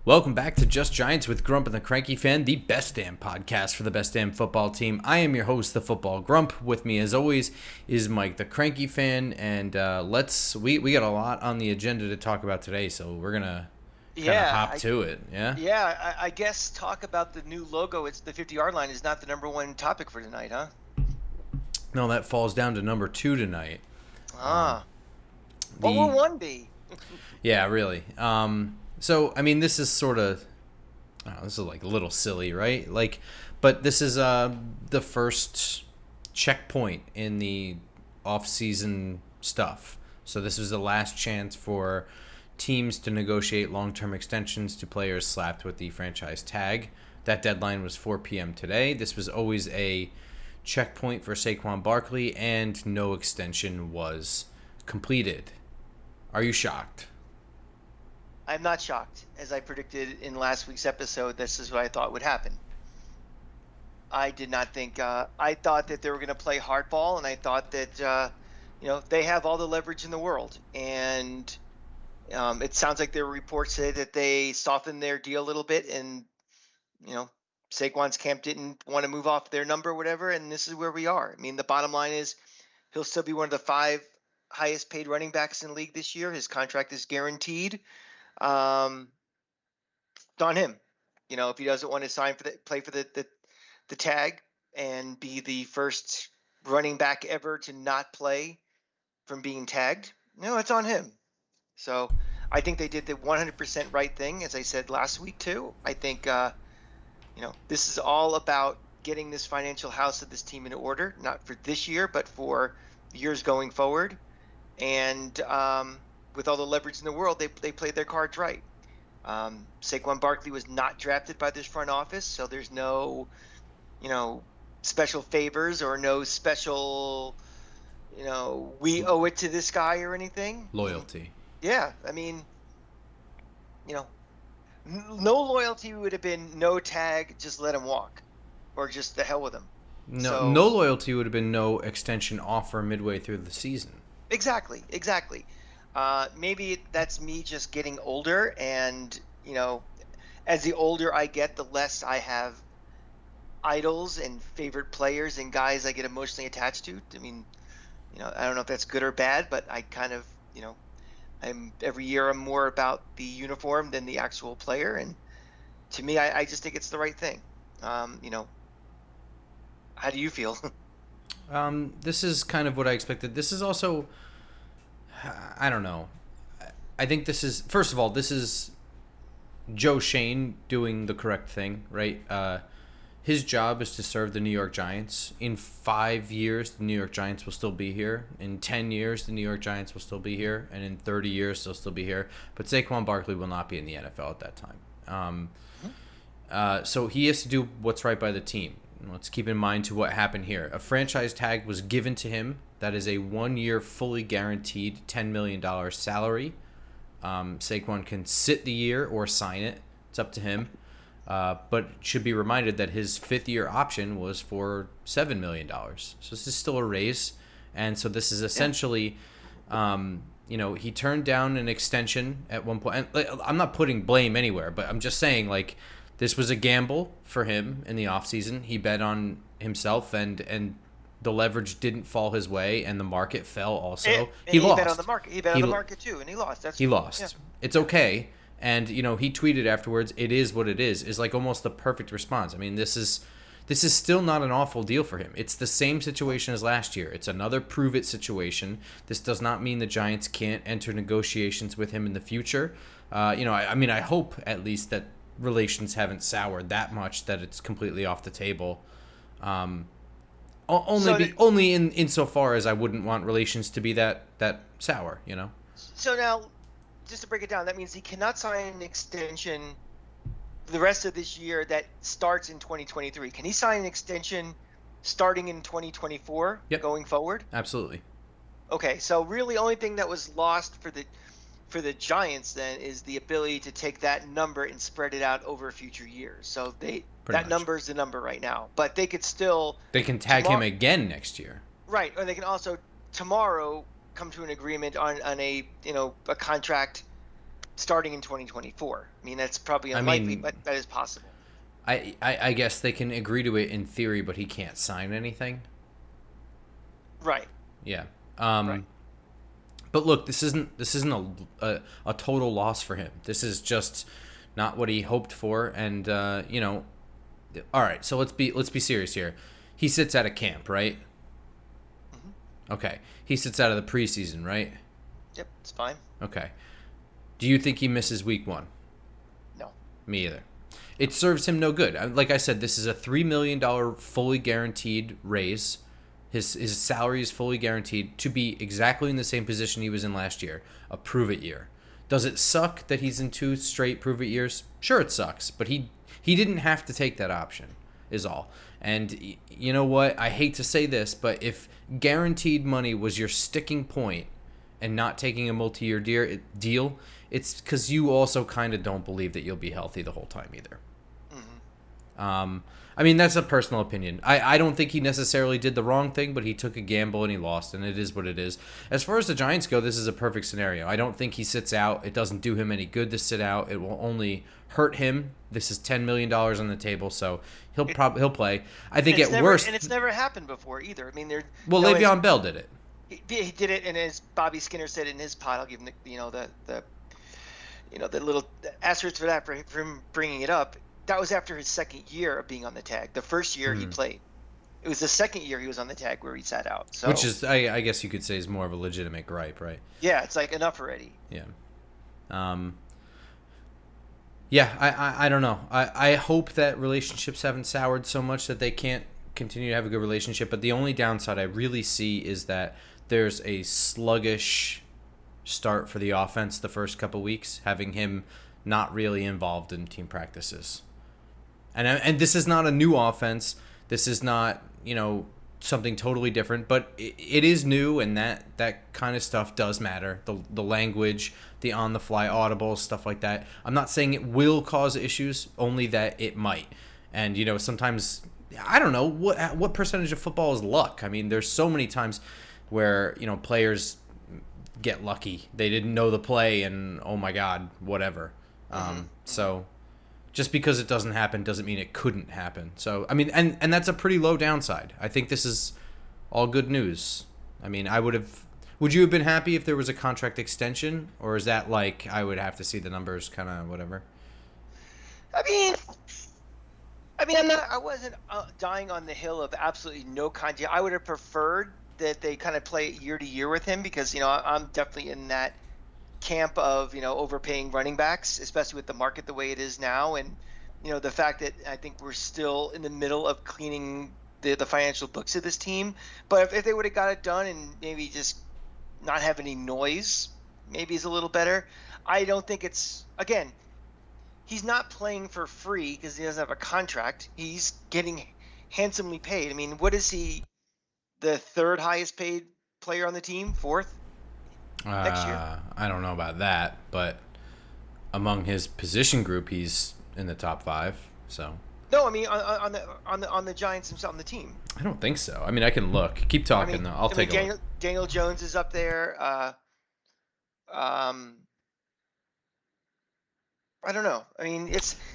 Welcome back to Just Giants with Grump and the Cranky Fan, the best damn podcast for the best damn football team. I am your host, the Football Grump. With me, as always, is Mike, the Cranky Fan, and we got a lot on the agenda to talk about today, so we're gonna kind of hop to it. I guess talk about the new logo. It's the 50-yard line is not the number one topic for tonight, huh? No, that falls down to number 2 tonight. What will one be? Yeah, really. So, I mean, this is sort of, this is like a little silly, right? But this is the first checkpoint in the off-season stuff. So this was the last chance for teams to negotiate long-term extensions to players slapped with the franchise tag. That deadline was 4 p.m. today. This was always a checkpoint for Saquon Barkley, and no extension was completed. Are you shocked? I'm not shocked. As I predicted in last week's episode, this is what I thought would happen. I did not think I thought that they were going to play hardball, and I thought that they have all the leverage in the world. And it sounds like their reports say that they softened their deal a little bit, and Saquon's camp didn't want to move off their number or whatever, and this is where we are. I mean, the bottom line is he'll still be one of the 5 highest paid running backs in the league this year. His contract is guaranteed. On him, if he doesn't want to play for the tag and be the first running back ever to not play from being tagged, it's on him. So I think they did the 100% right thing, as I said last week too. I think this is all about getting this financial house of this team in order, not for this year, but for years going forward. And with all the leverage in the world, they played their cards right. Saquon Barkley was not drafted by this front office, so there's no, special favors or no special, we owe it to this guy or anything. Loyalty. Yeah, I mean, no loyalty would have been no tag, just let him walk, or just the hell with him. No loyalty would have been no extension offer midway through the season. Exactly. Maybe that's me just getting older, and as the older I get, the less I have idols and favorite players and guys I get emotionally attached to. I mean, I don't know if that's good or bad, but I kind of, every year I'm more about the uniform than the actual player, and to me, I just think it's the right thing. How do you feel? This is kind of what I expected. This is also, I don't know. I think this is, first of all, this is Joe Shane doing the correct thing, right? His job is to serve the New York Giants. In 5 years, the New York Giants will still be here. In 10 years, the New York Giants will still be here. And in 30 years, they'll still be here. But Saquon Barkley will not be in the NFL at that time. So he has to do what's right by the team. Let's keep in mind to what happened here. A franchise tag was given to him. That is a 1-year fully guaranteed $10 million salary. Saquon can sit the year or sign it. It's up to him. But should be reminded that his 5th-year option was for $7 million. So this is still a raise. And so this is essentially, he turned down an extension at one point. And I'm not putting blame anywhere, but I'm just saying, this was a gamble for him in the offseason. He bet on himself, and the leverage didn't fall his way, and the market fell also. And he lost. Bet on the market. He bet on the market too, and he lost. He lost. Yeah. It's okay. And, he tweeted afterwards, it is what it is like almost the perfect response. I mean, this is still not an awful deal for him. It's the same situation as last year. It's another prove-it situation. This does not mean the Giants can't enter negotiations with him in the future. I hope at least that relations haven't soured that much that it's completely off the table. Only insofar as I wouldn't want relations to be that sour, So now, just to break it down, that means he cannot sign an extension the rest of this year that starts in 2023. Can he sign an extension starting in 2024 going forward? Absolutely. Okay, so really only thing that was lost for the Giants then is the ability to take that number and spread it out over future years. So that number is the number right now, but they could still tag him again next year. Right, or they can also tomorrow come to an agreement on a a contract starting in 2024. I mean, that's probably I unlikely, mean, but that is possible. I guess they can agree to it in theory, but he can't sign anything. Right. Yeah. Right. But look, this isn't a total loss for him. This is just not what he hoped for, and all right. So let's be serious here. He sits out of camp, right? Okay. He sits out of the preseason, right? Yep, it's fine. Okay. Do you think he misses week 1? No. Me either. It serves him no good. Like I said, this is a $3 million fully guaranteed raise. His salary is fully guaranteed to be exactly in the same position he was in last year, a prove-it year. Does it suck that he's in 2 straight prove-it years? Sure, it sucks, but he didn't have to take that option, is all. And you know what? I hate to say this, but if guaranteed money was your sticking point and not taking a multi-year deal, it's because you also kind of don't believe that you'll be healthy the whole time either. I mean, that's a personal opinion. I don't think he necessarily did the wrong thing, but he took a gamble and he lost, and it is what it is. As far as the Giants go, this is a perfect scenario. I don't think he sits out. It doesn't do him any good to sit out. It will only hurt him. This is $10 million on the table, so he'll play. I think at worst, and it's never happened before either. I mean, Le'Veon Bell did it. He did it, and as Bobby Skinner said in his pod, I'll give him the little asterisk for that for him bringing it up. That was after his second year of being on the tag. The first year he played. It was the second year he was on the tag where he sat out. So, which is, I guess you could say, is more of a legitimate gripe, right? Yeah, it's like enough already. Yeah. I don't know. I hope that relationships haven't soured so much that they can't continue to have a good relationship. But the only downside I really see is that there's a sluggish start for the offense the first couple weeks, having him not really involved in team practices. And this is not a new offense. This is not, something totally different, but it is new, and that kind of stuff does matter. The language, the on-the-fly audibles, stuff like that. I'm not saying it will cause issues, only that it might. And, sometimes, I don't know, what percentage of football is luck? I mean, there's so many times where, players get lucky. They didn't know the play, and, oh my God, whatever. So just because it doesn't happen doesn't mean it couldn't happen. So, I mean, and that's a pretty low downside. I think this is all good news. I mean, would you have been happy if there was a contract extension, or is that like I would have to see the numbers kind of whatever? I mean, I wasn't dying on the hill of absolutely no contract. I would have preferred that they kind of play it year to year with him because, I'm definitely in that camp of overpaying running backs, especially with the market the way it is now, and the fact that I think we're still in the middle of cleaning the financial books of this team. But if they would have got it done and maybe just not have any noise, maybe is a little better. I don't think it's, again, he's not playing for free because he doesn't have a contract. He's getting handsomely paid. I mean, what is he, the third highest paid player on the team? Fourth? Next year. I don't know about that, but among his position group, he's in the top 5. So. No, I mean on the Giants themselves, on the team. I don't think so. I mean, I can look. Keep talking. I'll take a look. Daniel Jones is up there. I don't know. I mean,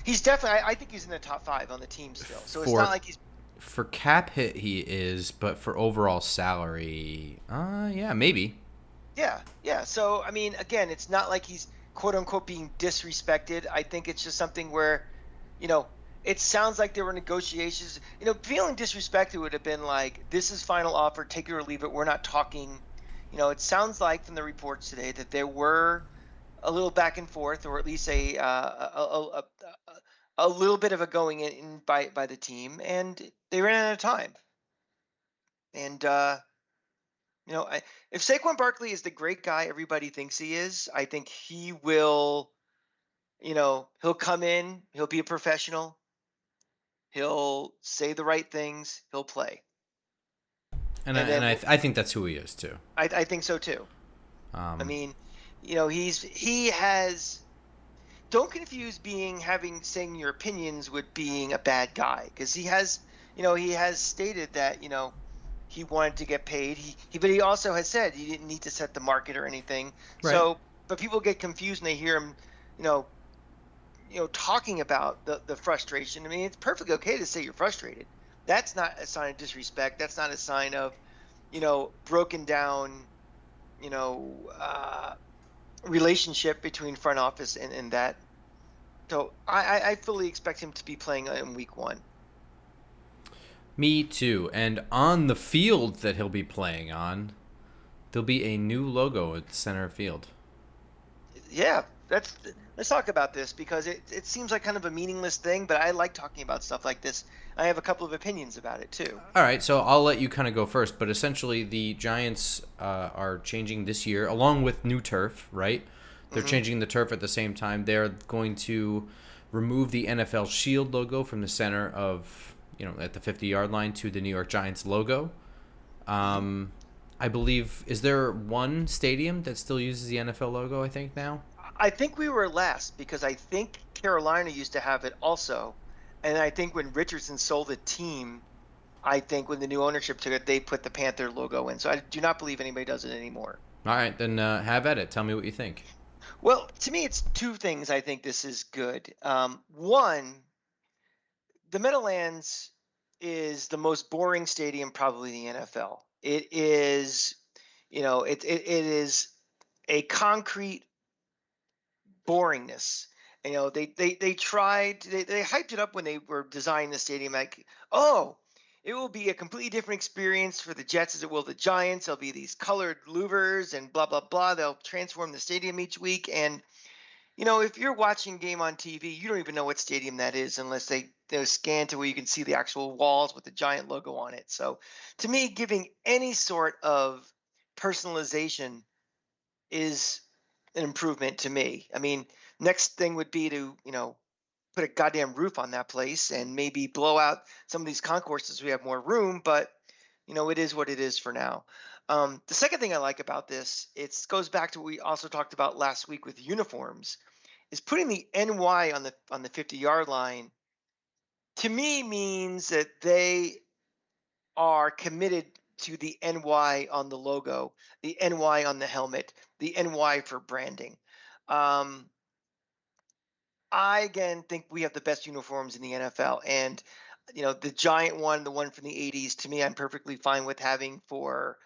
he's definitely. I think he's in the top 5 on the team still. So it's not like he's. For cap hit, he is, but for overall salary, yeah, maybe. Yeah. So, I mean, again, it's not like he's quote-unquote being disrespected. I think it's just something where, it sounds like there were negotiations. Feeling disrespected would have been like, this is final offer, take it or leave it. We're not talking. It sounds like from the reports today that there were a little back and forth, or at least a little bit of a going in by the team, and they ran out of time. And, if Saquon Barkley is the great guy everybody thinks he is, I think he will, he'll come in, he'll be a professional, he'll say the right things, he'll play. And I think that's who he is too. I think so too. I mean, he has. Don't confuse saying your opinions with being a bad guy, because he has stated that he wanted to get paid. But he also has said he didn't need to set the market or anything. Right. So, but people get confused when they hear him you know, talking about the frustration. I mean, it's perfectly okay to say you're frustrated. That's not a sign of disrespect. That's not a sign of, broken down, you know, uh, relationship between front office and that. So I fully expect him to be playing in week 1. Me too. And on the field that he'll be playing on, there'll be a new logo at the center field. Yeah, let's talk about this because it seems like kind of a meaningless thing, but I like talking about stuff like this. I have a couple of opinions about it too. All right, so I'll let you kind of go first, but essentially the Giants are changing this year along with new turf, right? They're changing the turf at the same time. They're going to remove the NFL Sheild logo from the center of, at the 50-yard line to the New York Giants logo. I believe, is there one stadium that still uses the NFL logo, I think, now? I think we were last because I think Carolina used to have it also. And I think when Richardson sold the team, I think when the new ownership took it, they put the Panther logo in. So I do not believe anybody does it anymore. All right, then have at it. Tell me what you think. Well, to me, it's two things I think this is good. One, the Meadowlands is the most boring stadium probably in the NFL. It is, it is a concrete boringness. They tried, they hyped it up when they were designing the stadium, like, oh, it will be a completely different experience for the Jets as it will the Giants. There'll be these colored louvers and blah blah blah. They'll transform the stadium each week. And if you're watching a game on TV, you don't even know what stadium that is unless they scan to where you can see the actual walls with the giant logo on it. So to me, giving any sort of personalization is an improvement to me. I mean, next thing would be to, put a goddamn roof on that place and maybe blow out some of these concourses so we have more room, but it is what it is for now. The second thing I like about this, it goes back to what we also talked about last week with uniforms, is putting the NY on the 50-yard line. To me, means that they are committed to the NY on the logo, the NY on the helmet, the NY for branding. I again think we have the best uniforms in the NFL, and the giant one, the one from the '80s, to me, I'm perfectly fine with having for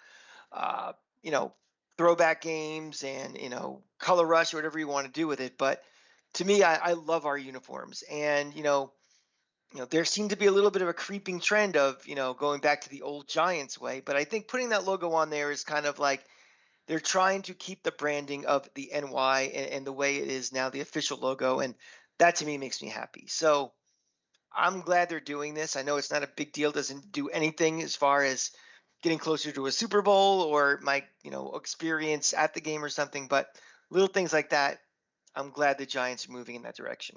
uh, you know throwback games and color rush or whatever you want to do with it. But to me, I love our uniforms, and there seemed to be a little bit of a creeping trend of going back to the old Giants way. But I think putting that logo on there is kind of like they're trying to keep the branding of the NY and the way it is now, the official logo. And that to me makes me happy. So I'm glad they're doing this. I know it's not a big deal, doesn't do anything as far as getting closer to a Super Bowl or my, experience at the game or something, but little things like that, I'm glad the Giants are moving in that direction.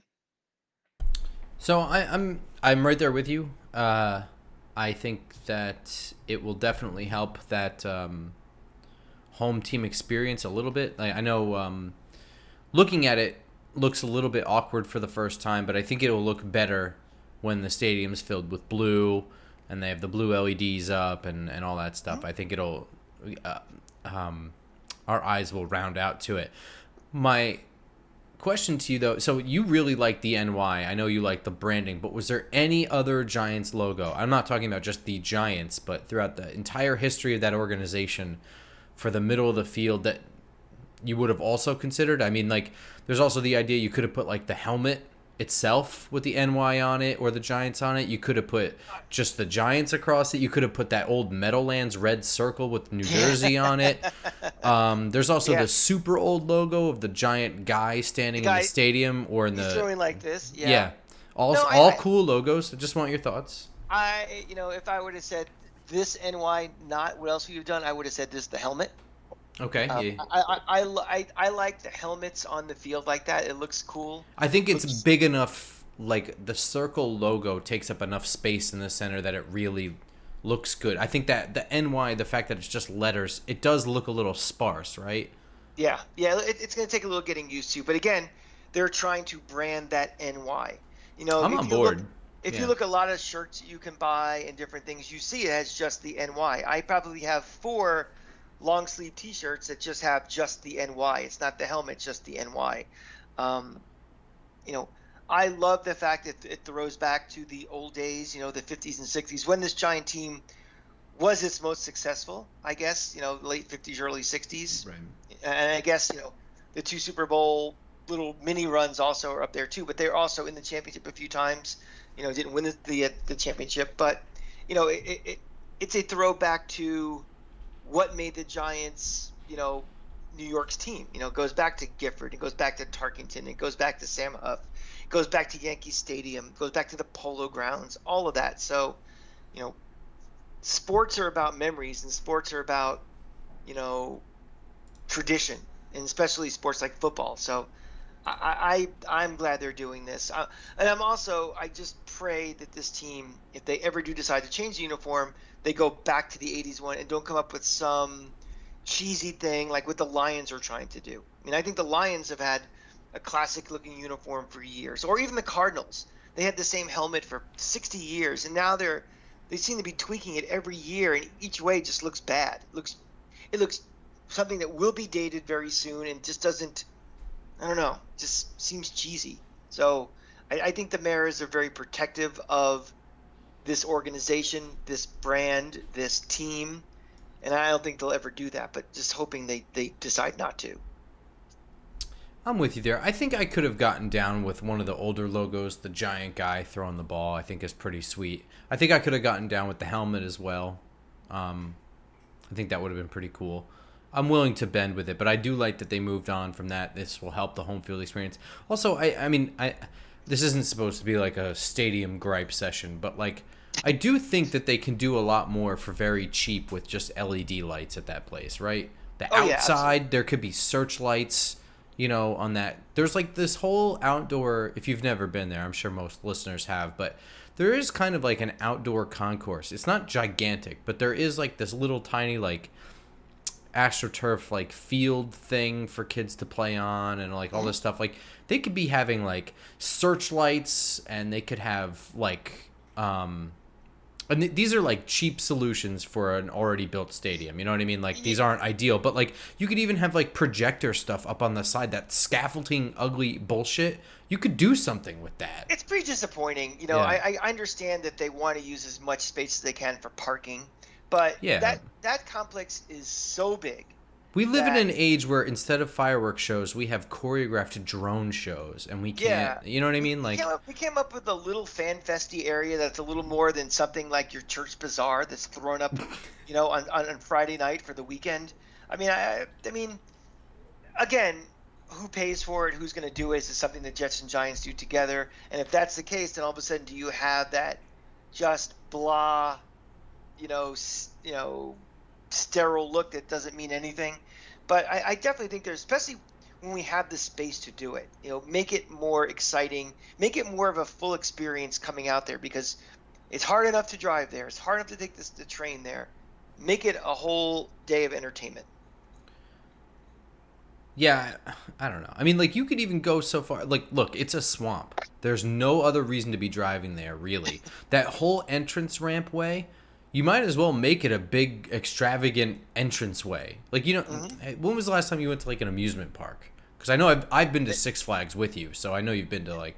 So I'm right there with you. I think that it will definitely help that home team experience a little bit. I know looking at it looks a little bit awkward for the first time, but I think it will look better when the stadium's filled with blue and they have the blue LEDs up and all that stuff. I think it'll our eyes will round out to it. My question to you though, so you really like the NY. I know you like the branding, but was there any other Giants logo? I'm not talking about just the Giants, but throughout the entire history of that organization for the middle of the field that you would have also considered? I mean, like, there's also the idea you could have put like the helmet itself with the NY on it or the Giants on it. You could have put just the Giants across it. You could have put that old Meadowlands red circle with New Jersey on it. There's also the super old logo of the giant guy standing in the stadium or in the throwing like this. Yeah. All cool logos. I just want your thoughts. If I would have said this NY, not what else would you have done, I would have said this the helmet. Okay. Yeah. I like the helmets on the field like that. It looks cool. I think it's big enough. Like the circle logo takes up enough space in the center that it really looks good. I think that the NY, the fact that it's just letters, it does look a little sparse, right? Yeah. It's going to take a little getting used to. But again, they're trying to brand that NY. I'm on board. If you look at a lot of shirts you can buy and different things, you see it has just the NY. I probably have 4 long sleeve T-shirts that just have just the NY. It's not the helmet, just the NY. Um, you know, I love the fact that it throws back to the old days, the 50s and 60s when this Giant team was its most successful, I guess, late 50s, early 60s. Right. And I guess, the two Super Bowl little mini runs also are up there too, but they're also in the championship a few times, didn't win the championship, but, it's a throwback to what made the Giants, New York's team. It goes back to Gifford, it goes back to Tarkington, it goes back to Sam Huff, it goes back to Yankee Stadium, it goes back to the Polo Grounds, all of that. So, sports are about memories, and sports are about, tradition, and especially sports like football. So I'm glad they're doing this. And I just pray that this team, if they ever do decide to change the uniform, they go back to the 80s one and don't come up with some cheesy thing like what the Lions are trying to do. I mean, I think the Lions have had a classic looking uniform for years, or even the Cardinals. They had the same helmet for 60 years, and now they seem to be tweaking it every year, and each way just looks bad. It looks something that will be dated very soon, and just doesn't, I don't know, just seems cheesy. So I think the Maras are very protective of this organization, this brand, this team, and I don't think they'll ever do that, but just hoping they decide not to. I'm with you there. I think I could have gotten down with one of the older logos, the giant guy throwing the ball. I think is pretty sweet. I think I could have gotten down with the helmet as well. I think that would have been pretty cool. I'm willing to bend with it, but I do like that they moved on from that. This will help the home field experience. Also, I mean, this isn't supposed to be like a stadium gripe session, but like I do think that they can do a lot more for very cheap with just LED lights at that place, right? The outside, there could be searchlights, on that. There's like this whole outdoor, if you've never been there, I'm sure most listeners have, but there is kind of like an outdoor concourse. It's not gigantic, but there is like this little tiny like astroturf like field thing for kids to play on and like all this stuff. Like they could be having like searchlights, and they could have like and these are like cheap solutions for an already built stadium, you know what I mean? Like these aren't ideal, but like you could even have like projector stuff up on the side. That scaffolding ugly bullshit, you could do something with that. It's pretty disappointing. I understand that they want to use as much space as they can for parking, but that complex is so big. We live in an age where instead of fireworks shows, we have choreographed drone shows, and we can't. You know what I mean? Like we came up with a little fan festy area that's a little more than something like your church bazaar that's thrown up, on Friday night for the weekend. I mean, again, who pays for it? Who's going to do it? Is it something the Jets and Giants do together? And if that's the case, then all of a sudden, do you have that just blah, sterile look that doesn't mean anything? But I definitely think there's, especially when we have the space to do it, make it more exciting, make it more of a full experience coming out there, because it's hard enough to drive there, it's hard enough to take the train there. Make it a whole day of entertainment. Yeah, I don't know. I mean, like, you could even go so far. Like, look, it's a swamp. There's no other reason to be driving there, really. That whole entrance ramp way, you might as well make it a big, extravagant entranceway. Like, when was the last time you went to, like, an amusement park? Because I know I've been to Six Flags with you, so I know you've been to, like...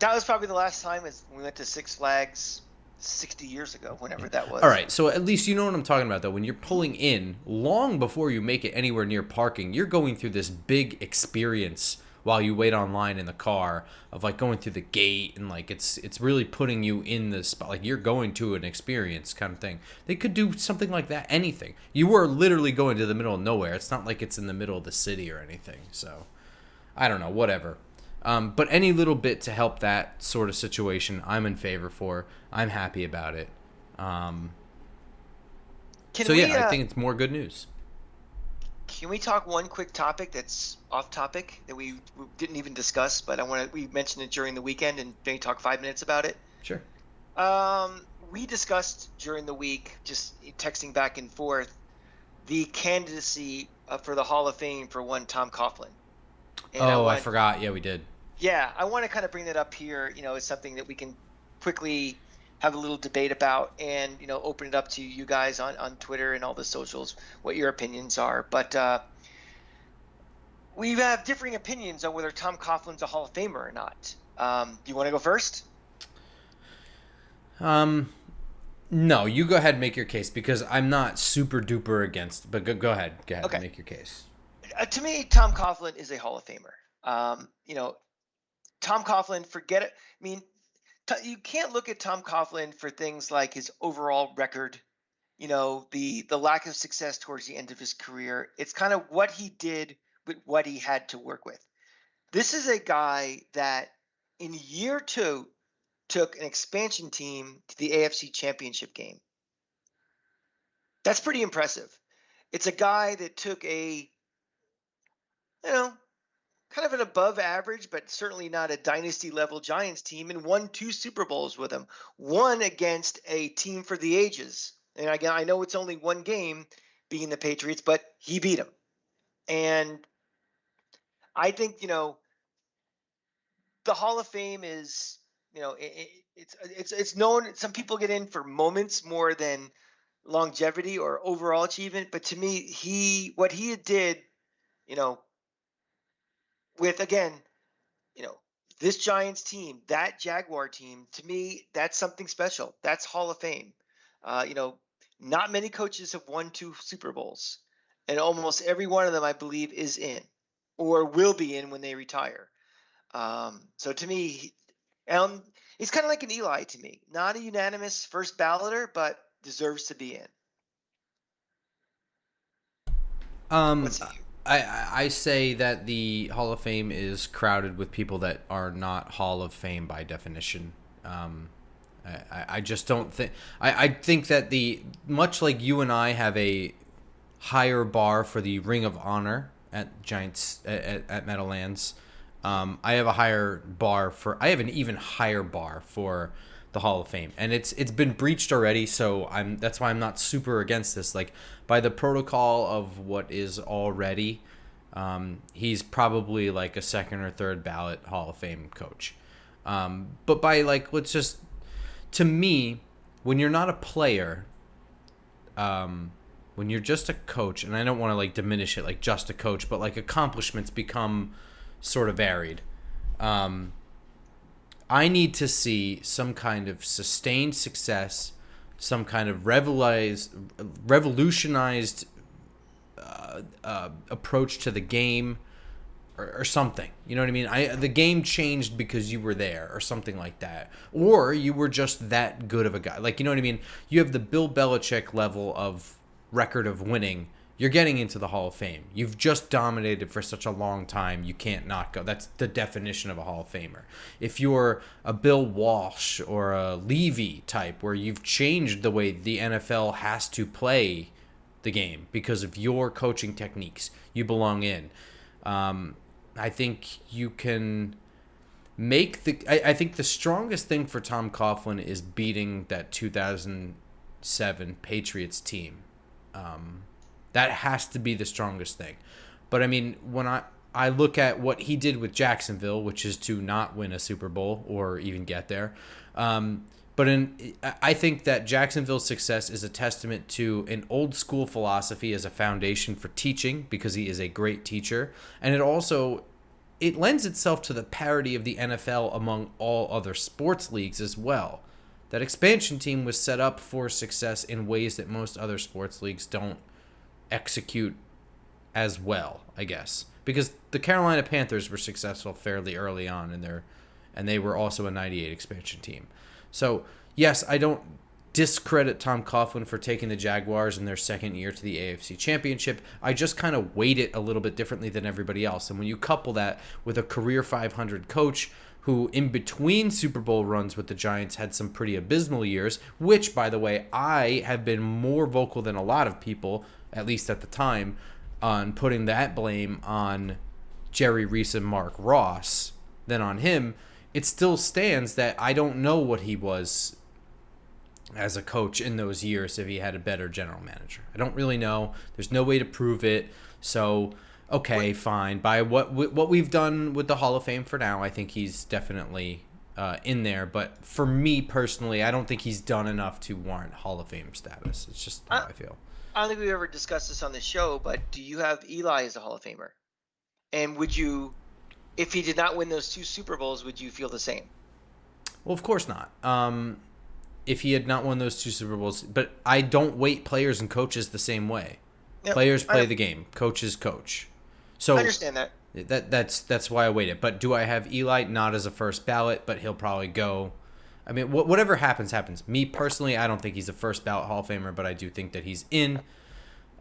That was probably the last time we went to Six Flags 60 years ago, whenever that was. All right, so at least you know what I'm talking about, though. When you're pulling in, long before you make it anywhere near parking, you're going through this big experience while you wait online in the car of, like, going through the gate, and, like, it's really putting you in the spot. Like, you're going to an experience kind of thing. They could do something like that, anything. You were literally going to the middle of nowhere. It's not like it's in the middle of the city or anything, so I don't know, whatever. But any little bit to help that sort of situation, I'm in favor for. I'm happy about it. I think it's more good news. Can we talk one quick topic that's off topic that we didn't even discuss, but we mentioned it during the weekend, and maybe talk 5 minutes about it? Sure. We discussed during the week, just texting back and forth, the candidacy for the Hall of Fame for one Tom Coughlin. And I forgot. Yeah, we did. Yeah, I want to kind of bring that up here. It's something that we can quickly have a little debate about, and open it up to you guys on Twitter and all the socials, what your opinions are. But We have differing opinions on whether Tom Coughlin's a Hall of Famer or not. Do you want to go first? No, you go ahead and make your case because I'm not super duper against. But go ahead, Okay. and make your case. To me, Tom Coughlin is a Hall of Famer. Tom Coughlin, forget it. I mean, you can't look at Tom Coughlin for things like his overall record, the lack of success towards the end of his career. It's kind of what he did with what he had to work with. This is a guy that in year 2 took an expansion team to the AFC Championship game. That's pretty impressive. It's a guy that took a, kind of an above average, but certainly not a dynasty level Giants team, and won 2 Super Bowls with them. One against a team for the ages. And again, I know it's only one game being the Patriots, but he beat them. And I think, the Hall of Fame is, it's known. Some people get in for moments more than longevity or overall achievement. But to me, what he did, with again, this Giants team, that Jaguar team, to me, that's something special. That's Hall of Fame. Not many coaches have won 2 Super Bowls, and almost every one of them, I believe, is in or will be in when they retire. So to me, he's kind of like an Eli to me. Not a unanimous first balloter, but deserves to be in. I say that the Hall of Fame is crowded with people that are not Hall of Fame by definition. I just don't think. I think that much like you and I have a higher bar for the Ring of Honor at Giants at Meadowlands. I have an even higher bar for the Hall of Fame, and it's been breached already. So that's why I'm not super against this. Like, by the protocol of what is already, he's probably like a second or third ballot Hall of Fame coach. But by to me, when you're not a player, when you're just a coach, and I don't want to diminish it like just a coach, but accomplishments become sort of varied. I need to see some kind of sustained success, some kind of revolutionized approach to the game, or something. You know what I mean? The game changed because you were there, or something like that, or you were just that good of a guy. You know what I mean? You have the Bill Belichick level of record of winning. You're getting into the Hall of Fame. You've just dominated for such a long time, you can't not go. That's the definition of a Hall of Famer. If you're a Bill Walsh or a Levy type, where you've changed the way the NFL has to play the game because of your coaching techniques, you belong in. I think you can make I think the strongest thing for Tom Coughlin is beating that 2007 Patriots team. That has to be the strongest thing. But I mean, when I look at what he did with Jacksonville, which is to not win a Super Bowl or even get there, I think that Jacksonville's success is a testament to an old school philosophy as a foundation for teaching, because he is a great teacher, and it lends itself to the parity of the NFL among all other sports leagues as well. That expansion team was set up for success in ways that most other sports leagues don't execute as well, I guess, because the Carolina Panthers were successful fairly early on and they were also a 98 expansion team. So yes, I don't discredit Tom Coughlin for taking the Jaguars in their second year to the AFC Championship. I just kind of weight it a little bit differently than everybody else. And when you couple that with a career 500 coach who in between Super Bowl runs with the Giants had some pretty abysmal years, which, by the way, I have been more vocal than a lot of people, at least at the time, on putting that blame on Jerry Reese and Mark Ross than on him. It still stands that I don't know what he was as a coach in those years if he had a better general manager. I don't really know. There's no way to prove it. So, okay, fine. By what we've done with the Hall of Fame for now, I think he's definitely in there. But for me personally, I don't think he's done enough to warrant Hall of Fame status. It's just how I feel. I don't think we've ever discussed this on the show, but do you have Eli as a Hall of Famer? And would you, if he did not win those 2 Super Bowls, would you feel the same? Well, of course not. If he had not won those 2 Super Bowls, but I don't weight players and coaches the same way. Yep. Players play the game, coaches coach. So I understand that. That's why I waited. But do I have Eli not as a first ballot, but he'll probably go. I mean, whatever happens, happens. Me personally, I don't think he's a first ballot Hall of Famer, but I do think that he's in.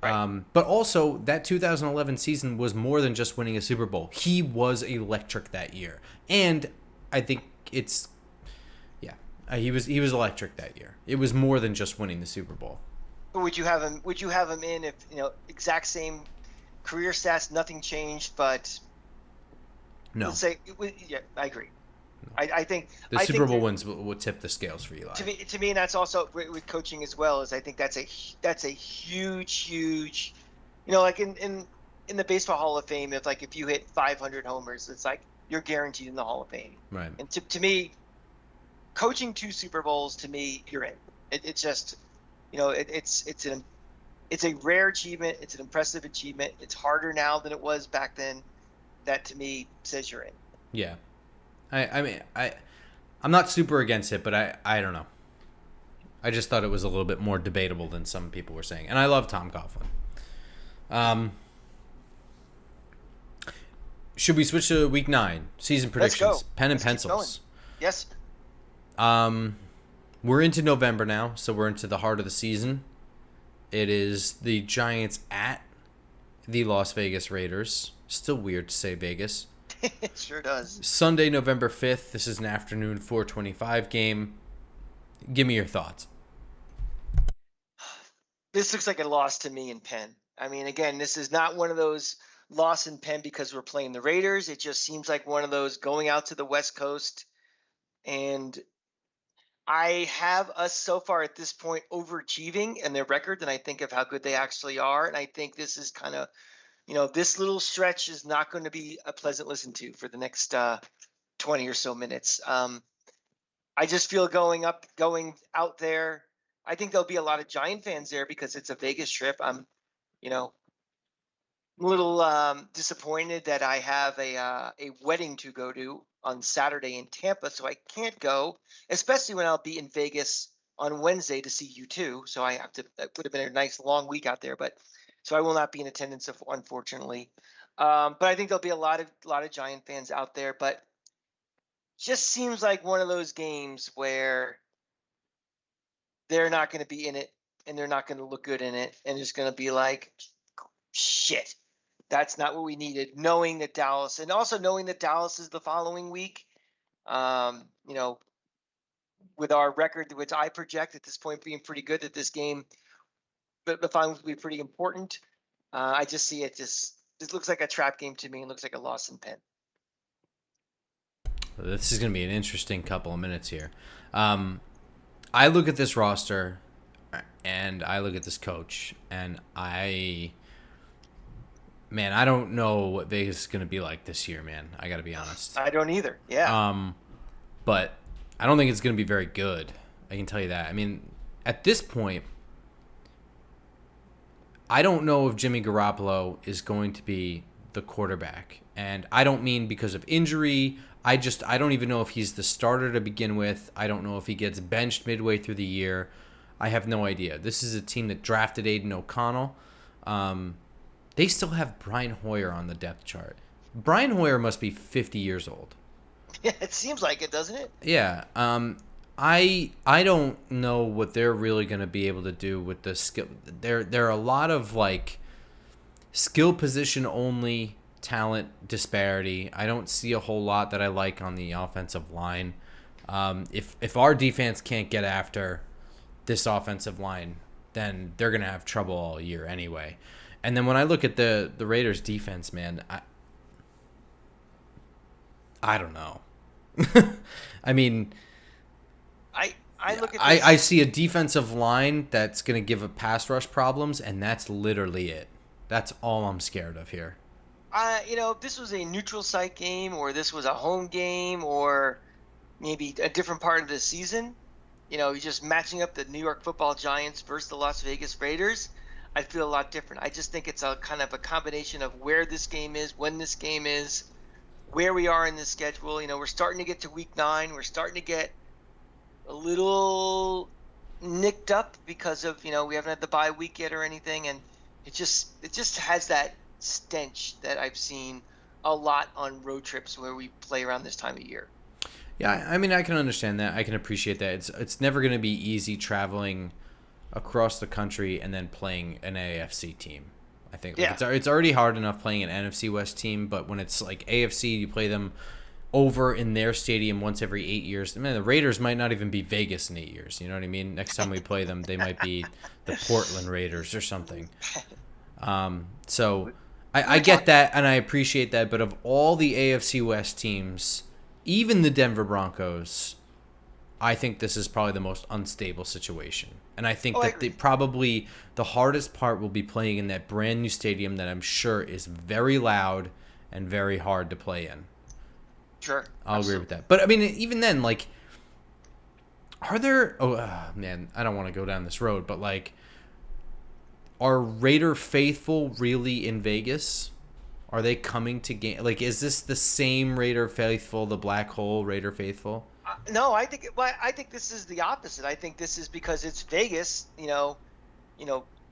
Right. But also, that 2011 season was more than just winning a Super Bowl. He was electric that year, and I think it's, he was electric that year. It was more than just winning the Super Bowl. But would you have him? Would you have him in if exact same career stats, nothing changed, but no? Let's say, yeah, I agree. I think the Super Bowl wins would tip the scales for Eli. To me, and that's also with coaching as well. Is I think that's a huge, like in the Baseball Hall of Fame. It's like if you hit 500 homers, it's like you're guaranteed in the Hall of Fame. Right. And to me, coaching 2 Super Bowls, to me, you're in. It's just, it's a rare achievement. It's an impressive achievement. It's harder now than it was back then. That to me says you're in. Yeah. I mean, I'm not super against it, but I don't know. I just thought it was a little bit more debatable than some people were saying. And I love Tom Coughlin. Should we switch to week 9? Season predictions. Let's go. Pen and Let's pencils. Yes. We're into November now, so we're into the heart of the season. It is the Giants at the Las Vegas Raiders. Still weird to say Vegas. It sure does. Sunday, November 5th. This is an afternoon 4:25 game. Give me your thoughts. This looks like a loss to me in Penn. I mean, again, this is not one of those loss in Penn because we're playing the Raiders. It just seems like one of those going out to the West Coast. And I have us so far at this point overachieving in their record than I think of how good they actually are. And I think this is kind of, this little stretch is not going to be a pleasant listen to for the next 20 or so minutes. I just feel going out there. I think there'll be a lot of Giant fans there because it's a Vegas trip. I'm, a little disappointed that I have a wedding to go to on Saturday in Tampa, so I can't go, especially when I'll be in Vegas on Wednesday to see you too. So I have to. That would have been a nice long week out there, but so I will not be in attendance, unfortunately. But I think there'll be a lot of Giant fans out there. But just seems like one of those games where they're not going to be in it and they're not going to look good in it, and it's going to be like, shit. That's not what we needed. Knowing that Dallas is the following week, with our record, which I project at this point being pretty good, that this game, but the finals will be pretty important. I just see it this looks like a trap game to me and looks like a loss in Penn. This is going to be an interesting couple of minutes here. I look at this roster and I look at this coach and I don't know what Vegas is going to be like this year, man. I got to be honest. I don't either. Yeah. But I don't think it's going to be very good. I can tell you that. I mean, at this point, I don't know if Jimmy Garoppolo is going to be the quarterback. And I don't mean because of injury. I don't even know if he's the starter to begin with. I don't know if he gets benched midway through the year. I have no idea. This is a team that drafted Aiden O'Connell. They still have Brian Hoyer on the depth chart. Brian Hoyer must be 50 years old. Yeah, it seems like it, doesn't it? Yeah. I don't know what they're really going to be able to do with the skill. There are a lot of like skill position only talent disparity. I don't see a whole lot that I like on the offensive line. If our defense can't get after this offensive line, then they're going to have trouble all year anyway. And then when I look at the Raiders defense, man, I don't know. I mean, I look at I see a defensive line that's going to give a pass rush problems, and that's literally it. That's all I'm scared of here. If this was a neutral site game or this was a home game or maybe a different part of the season, you're just matching up the New York Football Giants versus the Las Vegas Raiders. I'd feel a lot different. I just think it's a kind of a combination of where this game is, when this game is, where we are in the schedule. We're starting to get to week 9. We're starting to get a little nicked up because of, we haven't had the bye week yet or anything, and it just has that stench that I've seen a lot on road trips where we play around this time of year. Yeah, I mean, I can understand that. I can appreciate that. It's never going to be easy traveling across the country and then playing an AFC team. I think like Yeah. it's already hard enough playing an NFC West team, but when it's like AFC, you play them over in their stadium once every 8 years. Man, the Raiders might not even be Vegas in 8 years. You know what I mean? Next time we play them, they might be the Portland Raiders or something. So I get that and I appreciate that, but of all the AFC West teams, even the Denver Broncos, I think this is probably the most unstable situation. And I think Oh, I that agree. probably the hardest part will be playing in that brand new stadium that I'm sure is very loud and very hard to play in. Sure. I'll agree with Absolutely. that. But I mean, even then, like, are there? Oh man, I don't want to go down this road, but like, are Raider faithful really in Vegas? Are they coming to game? Like, is this the same Raider faithful, the black hole Raider faithful? No, I think this is the opposite. I think this is because it's Vegas,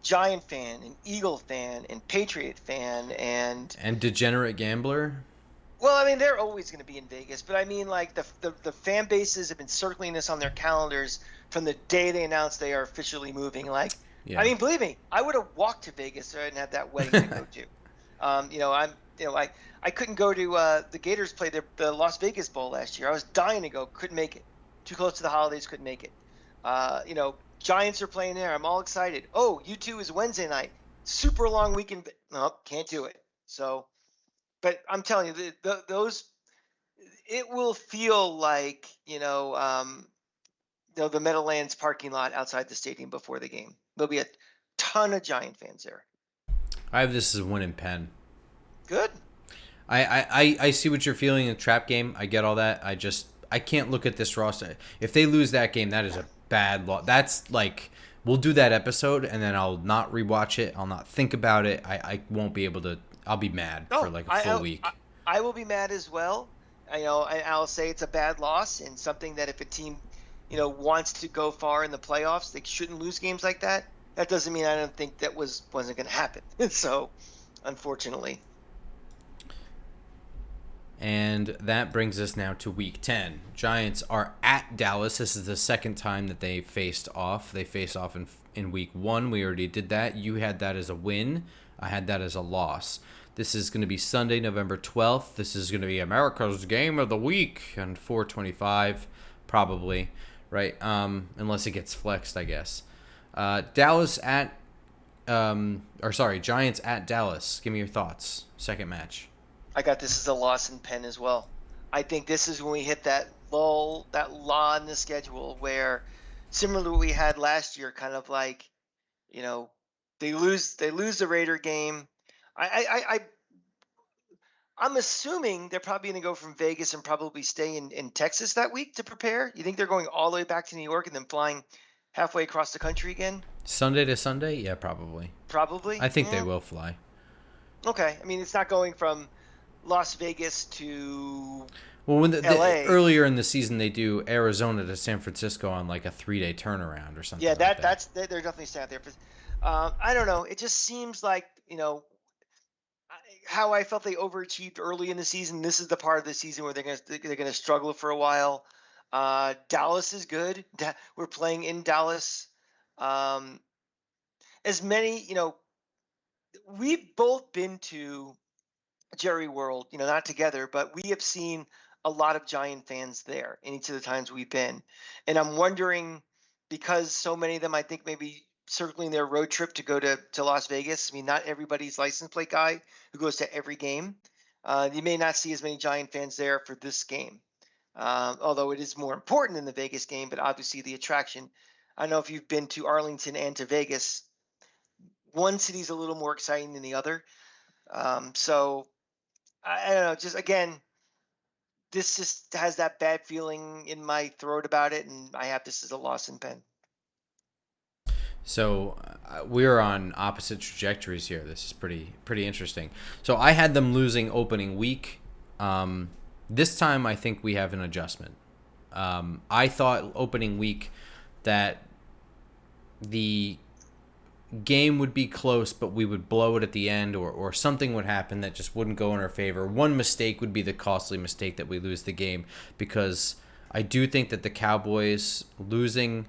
Giant fan and Eagle fan and Patriot fan and And degenerate gambler? well, I mean they're always going to be in Vegas, but I mean like the fan bases have been circling this on their calendars from the day they announced they are officially moving. Like, I Yeah. mean, believe me, I would have walked to Vegas so I didn't have that wedding to go to. I'm I couldn't go to the Gators played the Las Vegas Bowl last year. I was dying to go, couldn't make it. Too close to the holidays, couldn't make it. Giants are playing there. I'm all excited. Oh, U2 is Wednesday night. Super long weekend. Nope, can't do it. So, but I'm telling you, those it will feel like the Meadowlands parking lot outside the stadium before the game. There'll be a ton of Giant fans there. I have this as a win in pen. Good. I see what you're feeling in the trap game. I get all that. I can't look at this roster. If they lose that game, that is a bad loss. That's like we'll do that episode and then I'll not rewatch it. I'll not think about it. I won't be able to. I'll be mad for No, like a I, full I week. I will be mad as well. I'll say it's a bad loss and something that if a team, wants to go far in the playoffs, they shouldn't lose games like that. That doesn't mean I don't think that wasn't going to happen. So, unfortunately, And that brings us now to week 10. Giants are at Dallas. This is the second time that they faced off. They faced off in week 1. We already did that. You had that as a win. I had that as a loss. This is going to be Sunday, November 12th. This is going to be America's game of the week and 425 probably, right? Unless it gets flexed, I guess. Dallas at Giants at Dallas. Give me your thoughts. Second match. I got this as a loss in pen as well. I think this is when we hit that lull, that law in the schedule where, similar to what we had last year, kind of like, you know, they lose the Raider game. I'm assuming they're probably going to go from Vegas and probably stay in Texas that week to prepare. You think they're going all the way back to New York and then flying halfway across the country again? Sunday to Sunday? Yeah, probably. Probably. I think they Yeah. will fly. Okay. I mean, it's not going from Las Vegas to Well, when LA. earlier in the season they do Arizona to San Francisco on like a 3-day turnaround or something Yeah, like that. they're definitely staying out there. But I don't know. It just seems like how I felt they overachieved early in the season. This is the part of the season where they're gonna struggle for a while. Dallas is good. We're playing in Dallas. Um, as many, we've both been to Jerry World, not together, but we have seen a lot of Giant fans there in each of the times we've been. And I'm wondering because so many of them, I think, maybe circling their road trip to go to Las Vegas. I mean, not everybody's license plate guy who goes to every game. You may not see as many Giant fans there for this game, although it is more important than the Vegas game, but obviously the attraction. I don't know if you've been to Arlington and to Vegas. One city's a little more exciting than the other. So I don't know. Just again, this just has that bad feeling in my throat about it, and I have this as a loss in pen. So we're on opposite trajectories here. This is pretty interesting. So I had them losing opening week. This time I think we have an adjustment. I thought opening week that the game would be close, but we would blow it at the end, or something would happen that just wouldn't go in our favor. One mistake would be the costly mistake that we lose the game, because I do think that the Cowboys losing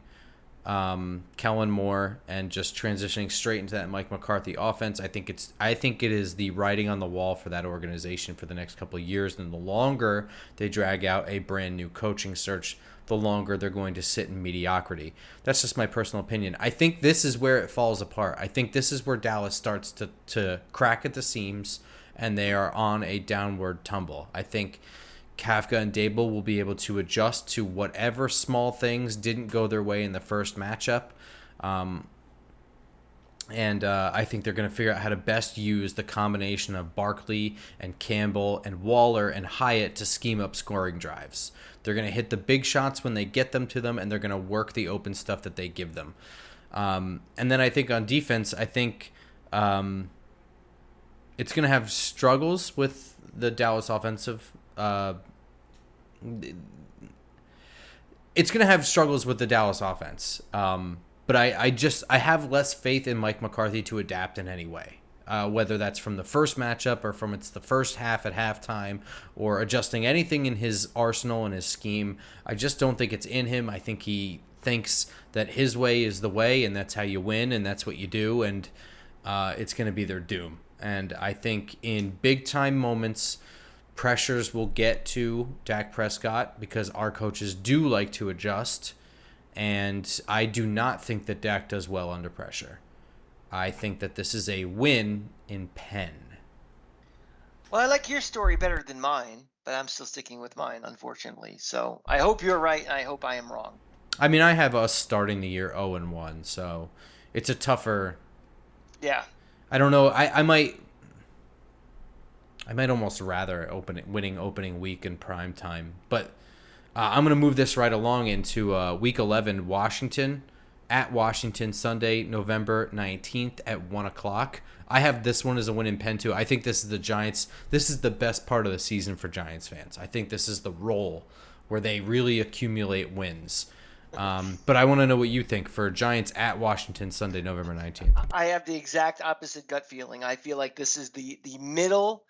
Kellen Moore and just transitioning straight into that Mike McCarthy offense, I think it is the writing on the wall for that organization for the next couple of years. And the longer they drag out a brand new coaching search, the longer they're going to sit in mediocrity. That's just my personal opinion. I think this is where it falls apart. I think this is where Dallas starts to crack at the seams, and they are on a downward tumble. I think Kafka and Dable will be able to adjust to whatever small things didn't go their way in the first matchup. And I think they're going to figure out how to best use the combination of Barkley and Campbell and Waller and Hyatt to scheme up scoring drives. They're going to hit the big shots when they get them to them, and they're going to work the open stuff that they give them. And then I think on defense, I think it's going to have struggles with the Dallas offensive. It's going to have struggles with the Dallas offense. But I have less faith in Mike McCarthy to adapt in any way, whether that's from the first matchup or from it's the first half at halftime or adjusting anything in his arsenal and his scheme. I just don't think it's in him. I think he thinks that his way is the way, and that's how you win, and that's what you do, and it's going to be their doom. And I think in big-time moments, pressures will get to Dak Prescott because our coaches do like to adjust. And I do not think that Dak does well under pressure. I think that this is a win in pen. Well, I like your story better than mine, but I'm still sticking with mine, unfortunately. So I hope you're right, and I hope I am wrong. I mean, I have us starting the year 0-1, so it's a tougher. Yeah. I don't know. I might almost rather winning opening week in prime time, but I'm going to move this right along into Week 11, Washington, at Washington, Sunday, November 19th at 1 o'clock. I have this one as a win in pen, too. I think this is the Giants. This is the best part of the season for Giants fans. I think this is the role where they really accumulate wins. But I want to know what you think for Giants at Washington, Sunday, November 19th. I have the exact opposite gut feeling. I feel like this is the middle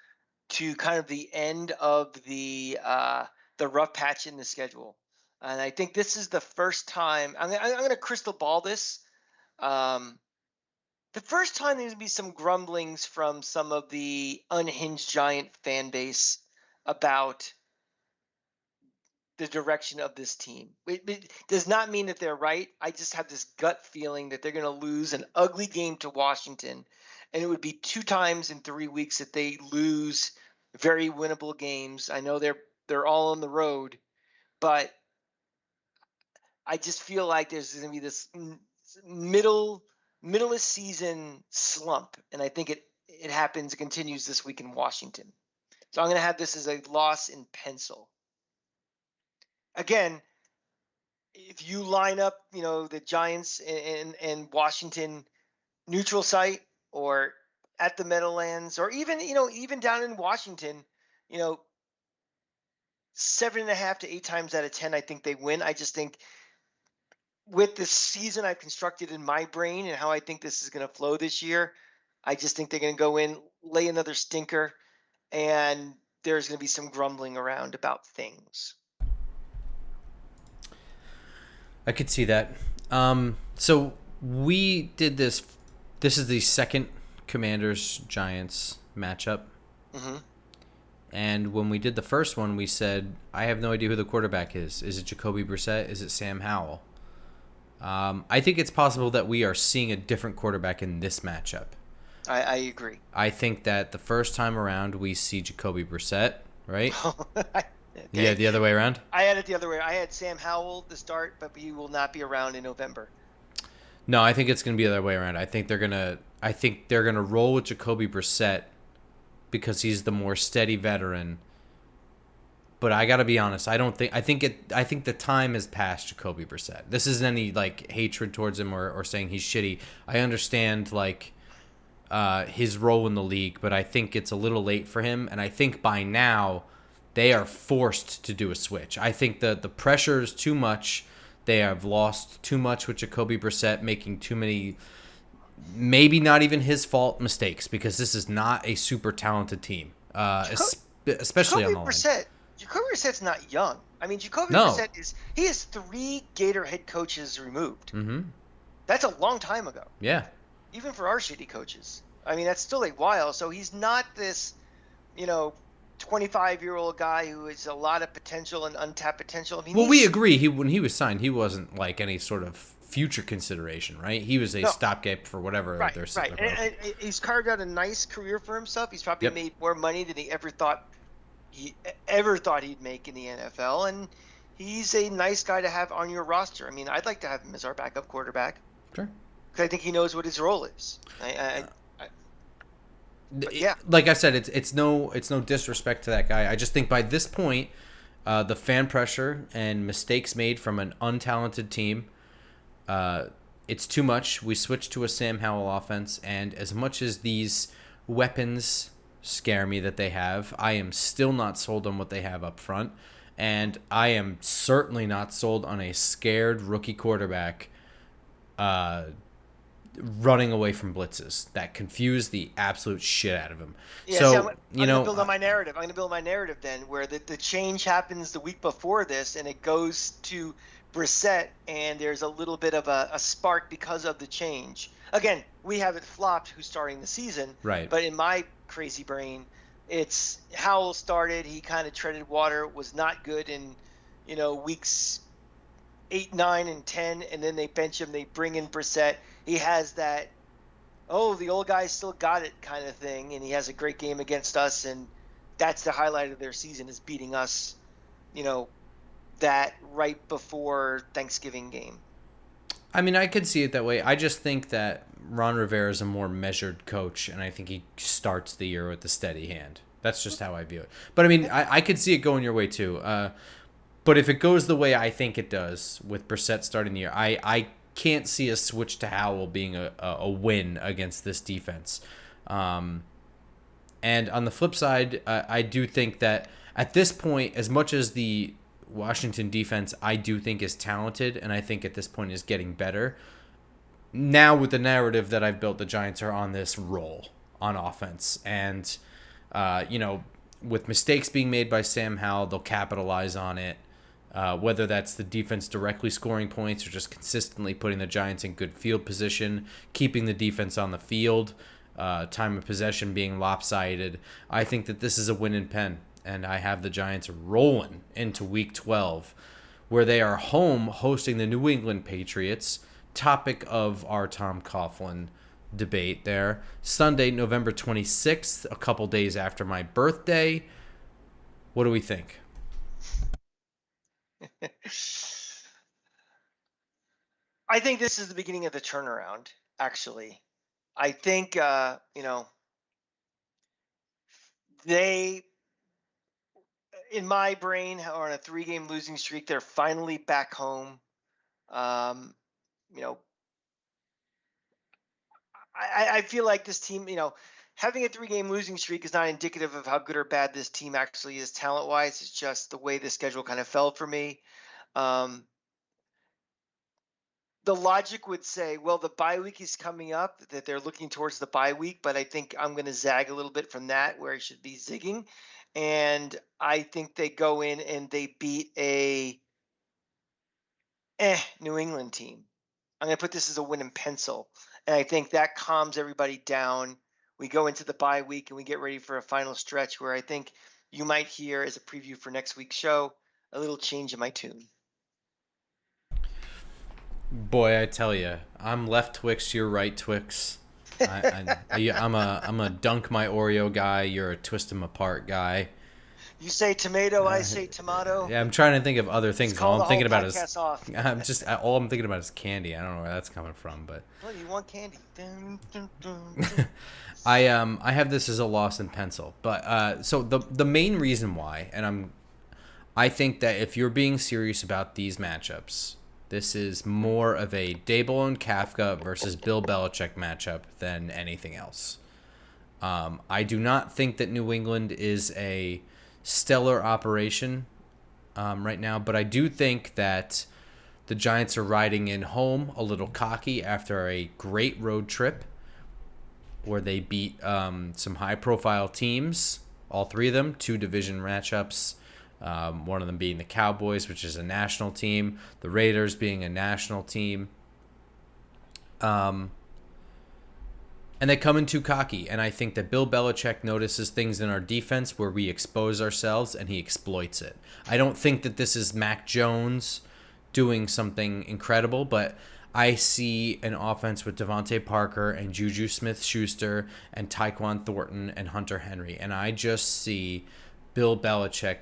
to kind of the end of the rough patch in the schedule. And I think this is the first time I'm going to crystal ball this. The first time there's going to be some grumblings from some of the unhinged Giant fan base about the direction of this team. It does not mean that they're right. I just have this gut feeling that they're going to lose an ugly game to Washington. And it would be 2 times in 3 weeks that they lose very winnable games. I know they're all on the road, but I just feel like there's going to be this middle of season slump, and I think it happens, it continues this week in Washington. So I'm going to have this as a loss in pencil. Again, if you line up, the Giants and Washington neutral site or at the Meadowlands, or even down in Washington, 7.5 to 8 times out of 10, I think they win. I just think with the season I've constructed in my brain and how I think this is going to flow this year, I just think they're going to go in, lay another stinker, and there's going to be some grumbling around about things. I could see that. So we did this. This is the second Commanders-Giants matchup. Mm-hmm. And when we did the first one, we said, I have no idea who the quarterback is. Is it Jacoby Brissett? Is it Sam Howell? I think it's possible that we are seeing a different quarterback in this matchup. I agree. I think that the first time around we see Jacoby Brissett, right? Okay. Yeah, the other way around? I had it the other way. I had Sam Howell to start, but he will not be around in November. No, I think it's going to be the other way around. I think they're going to roll with Jacoby Brissett because he's the more steady veteran. But I gotta be honest. I think the time has passed Jacoby Brissett. This isn't any like hatred towards him or saying he's shitty. I understand like his role in the league, but I think it's a little late for him. And I think by now they are forced to do a switch. I think the pressure is too much. They have lost too much with Jacoby Brissett making too many, maybe not even his fault, mistakes, because this is not a super talented team, especially on the line. Jacoby Brissett's not young. I mean, Jacoby No. Brissett is 3 Gator head coaches removed. Mm-hmm. That's a long time ago. Yeah. Even for our shitty coaches. I mean, that's still a while. So he's not this, 25-year-old guy who has a lot of potential and untapped potential. I mean, we agree. When he was signed, he wasn't like any sort of future consideration, right? He was a stopgap for whatever they're right. And he's carved out a nice career for himself. He's probably made more money than he ever thought he'd make in the NFL, and he's a nice guy to have on your roster. I mean, I'd like to have him as our backup quarterback. Sure. Because I think he knows what his role is. Yeah. Like I said, it's no disrespect to that guy. I just think by this point, the fan pressure and mistakes made from an untalented team, it's too much. We switched to a Sam Howell offense, and as much as these weapons scare me that they have, I am still not sold on what they have up front, and I am certainly not sold on a scared rookie quarterback running away from blitzes that confuse the absolute shit out of him. Yeah, so I'm going to build on my narrative. I'm going to build my narrative then, where the change happens the week before this, and it goes to Brissett, and there's a little bit of a spark because of the change. Again, we haven't flopped who's starting the season, right? But in my crazy brain, it's Howell started. He kind of treaded water, was not good in, weeks 8, 9, and 10, and then they bench him. They bring in Brissett. He has that, the old guy still got it kind of thing, and he has a great game against us, and that's the highlight of their season is beating us, that right before Thanksgiving game. I mean, I could see it that way. I just think that Ron Rivera is a more measured coach, and I think he starts the year with a steady hand. That's just how I view it. But, I mean, I could see it going your way, too. But if it goes the way I think it does with Brissett starting the year, I can't see a switch to Howell being a win against this defense. And on the flip side, I do think that at this point, as much as the Washington defense I do think is talented, and I think at this point is getting better, now with the narrative that I've built, the Giants are on this roll on offense. And, with mistakes being made by Sam Howell, they'll capitalize on it. Whether that's the defense directly scoring points or just consistently putting the Giants in good field position, keeping the defense on the field, time of possession being lopsided. I think that this is a win in pen, and I have the Giants rolling into Week 12, where they are home hosting the New England Patriots, topic of our Tom Coughlin debate there. Sunday, November 26th, a couple days after my birthday. What do we think? I think this is the beginning of the turnaround, actually. I think, they, in my brain, are on a 3-game losing streak. They're finally back home. I feel like this team, having a 3-game losing streak is not indicative of how good or bad this team actually is talent-wise. It's just the way the schedule kind of fell for me. The logic would say, well, the bye week is coming up, that they're looking towards the bye week, but I think I'm going to zag a little bit from that where I should be zigging. And I think they go in and they beat a New England team. I'm going to put this as a win in pencil. And I think that calms everybody down. We go into the bye week and we get ready for a final stretch where I think you might hear, as a preview for next week's show, a little change in my tune. Boy, I tell you, I'm left Twix, you're right Twix. I'm a dunk my Oreo guy. You're a twist them apart guy. You say tomato, I say tomato. Yeah, I'm trying to think of other things. All I'm thinking about is off. all I'm thinking about is candy. I don't know where that's coming from, but well, you want candy. I have this as a loss in pencil, but so the main reason why, and I think that if you're being serious about these matchups, this is more of a Dable and Kafka versus Bill Belichick matchup than anything else. I do not think that New England is a stellar operation right now, but I do think that the Giants are riding in home a little cocky after a great road trip where they beat some high-profile teams, all three of them, 2 division matchups. One of them being the Cowboys, which is a national team, the Raiders being a national team. And they come in too cocky. And I think that Bill Belichick notices things in our defense where we expose ourselves and he exploits it. I don't think that this is Mac Jones doing something incredible, but I see an offense with Devontae Parker and Juju Smith-Schuster and Tyquan Thornton and Hunter Henry. And I just see Bill Belichick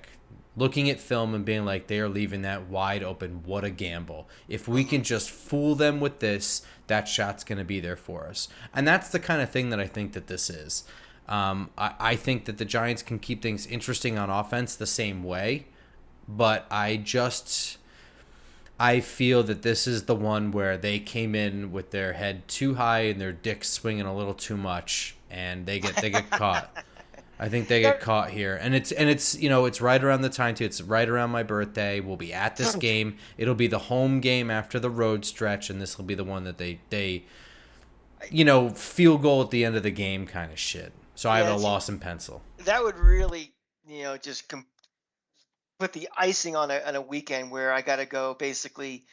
looking at film and being like, they are leaving that wide open. What a gamble. If we can just fool them with this, that shot's going to be there for us. And that's the kind of thing that I think that this is. I think that the Giants can keep things interesting on offense the same way, but I feel that this is the one where they came in with their head too high and their dick swinging a little too much, and they get caught. I think they get caught here, and it's it's right around the time too. It's right around my birthday. We'll be at this game. It'll be the home game after the road stretch, and this will be the one that they field goal at the end of the game kind of shit. So I have a loss in pencil. That would really just put the icing on a weekend where I got to go basically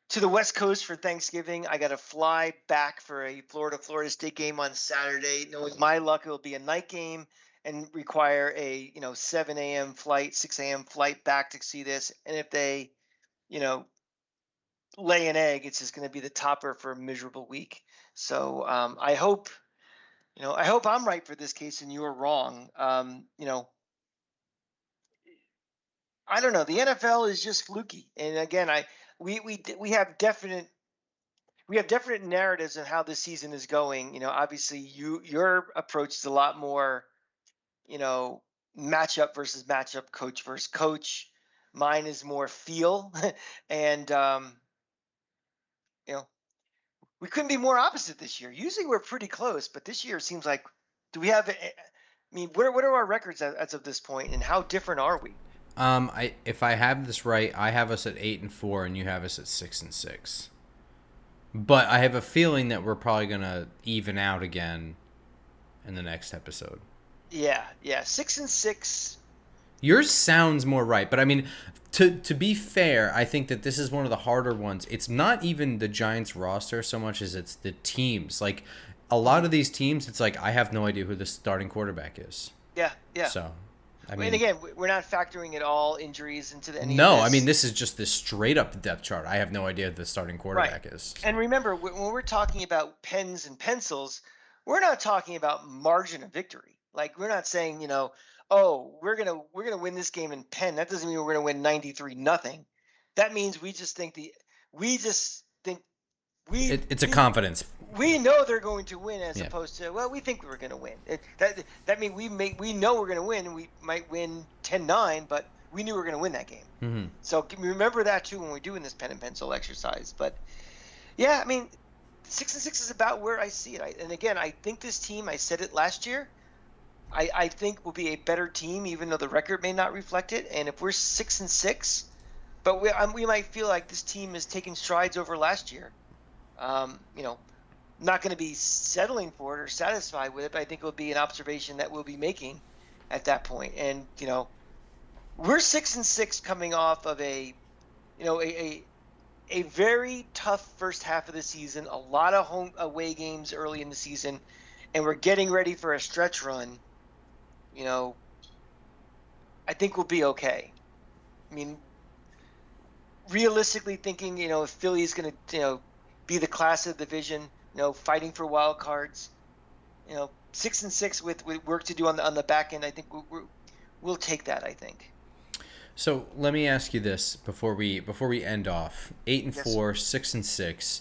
to the West Coast for Thanksgiving. I got to fly back for a Florida State game on Saturday. With my luck, it'll be a night game and require a 7 a.m. flight, 6 a.m. flight back to see this. And if they, lay an egg, it's just going to be the topper for a miserable week. So I hope I'm right for this case and you're wrong. I don't know. The NFL is just fluky, and again, we have definite narratives on how this season is going. Obviously, your approach is a lot more, matchup versus matchup, coach versus coach. Mine is more feel, and we couldn't be more opposite this year. Usually, we're pretty close, but this year it seems like, do we have? I mean, what are our records as of this point, and how different are we? If I have this right, I have us at 8-4, and you have us at 6-6. But I have a feeling that we're probably gonna even out again in the next episode. Yeah, 6-6. Yours sounds more right, but I mean, to be fair, I think that this is one of the harder ones. It's not even the Giants roster so much as it's the teams. Like a lot of these teams, it's like I have no idea who the starting quarterback is. Yeah. So. I mean, and again, we're not factoring at all injuries into any No, of this. I mean, this is just this straight up depth chart. I have no idea who the starting quarterback is. And remember, when we're talking about pens and pencils, we're not talking about margin of victory. Like we're not saying, we're gonna win this game in pen. That doesn't mean we're gonna win 93-0. That means we just think it's a confidence. We know they're going to win, as opposed to we think we're going to win. That means we know we're going to win, and we might win 10-9, but we knew we were going to win that game. Mm-hmm. So remember that too when we're doing this pen and pencil exercise. But yeah, I mean, 6-6 is about where I see it. And again, I think this team, I said it last year, I think will be a better team, even though the record may not reflect it. And if we're 6-6, but we might feel like this team is taking strides over last year. Not going to be settling for it or satisfied with it, but I think it will be an observation that we'll be making at that point. And we're 6-6 coming off of a very tough first half of the season, a lot of home away games early in the season, and we're getting ready for a stretch run. I think we'll be okay. I mean, realistically thinking, if Philly's going to be the class of the division, fighting for wild cards, 6-6 with work to do on the back end. I think we'll take that. I think. So let me ask you this before we end off: 8-4,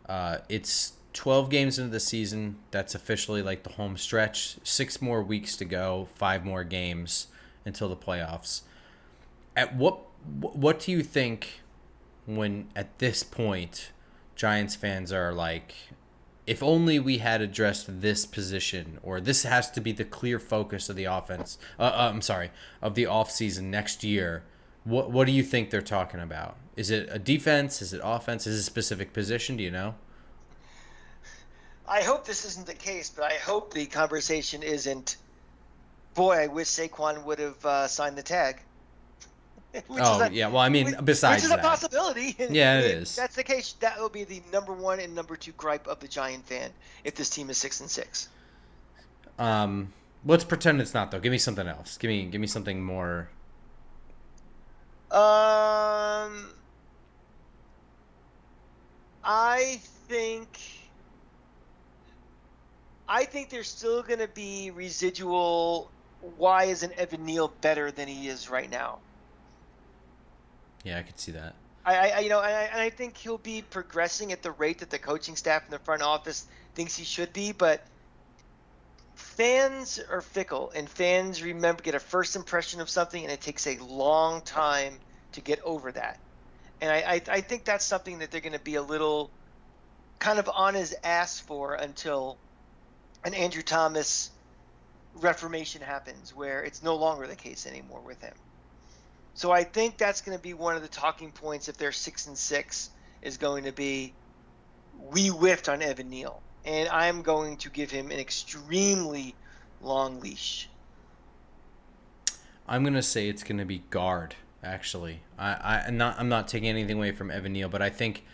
6-6. It's 12 games into the season. That's officially like the home stretch. 6 more weeks to go. 5 more games until the playoffs. At what do you think when at this point Giants fans are like, if only we had addressed this position, or this has to be the clear focus of the offense. I'm sorry, of the offseason next year. What do you think they're talking about? Is it a defense? Is it offense? Is it a specific position? Do you know? I hope this isn't the case, but I hope the conversation isn't, boy, I wish Saquon would have signed the tag. Yeah. Well, I mean, besides which is a possibility. Yeah, it is. If that's the case, that will be the number one and number two gripe of the Giant fan if this team is 6-6. Let's pretend it's not though. Give me something else. Give me something more. I think there's still going to be residual. Why isn't Evan Neal better than he is right now? Yeah, I could see that. I think he'll be progressing at the rate that the coaching staff in the front office thinks he should be, but fans are fickle, and fans get a first impression of something, and it takes a long time to get over that. And I think that's something that they're going to be a little kind of on his ass for until an Andrew Thomas reformation happens, where it's no longer the case anymore with him. So I think that's going to be one of the talking points if they're 6-6, is going to be, we whiffed on Evan Neal, and I'm going to give him an extremely long leash. I'm going to say it's going to be guard, actually. I'm not taking anything away from Evan Neal, but I think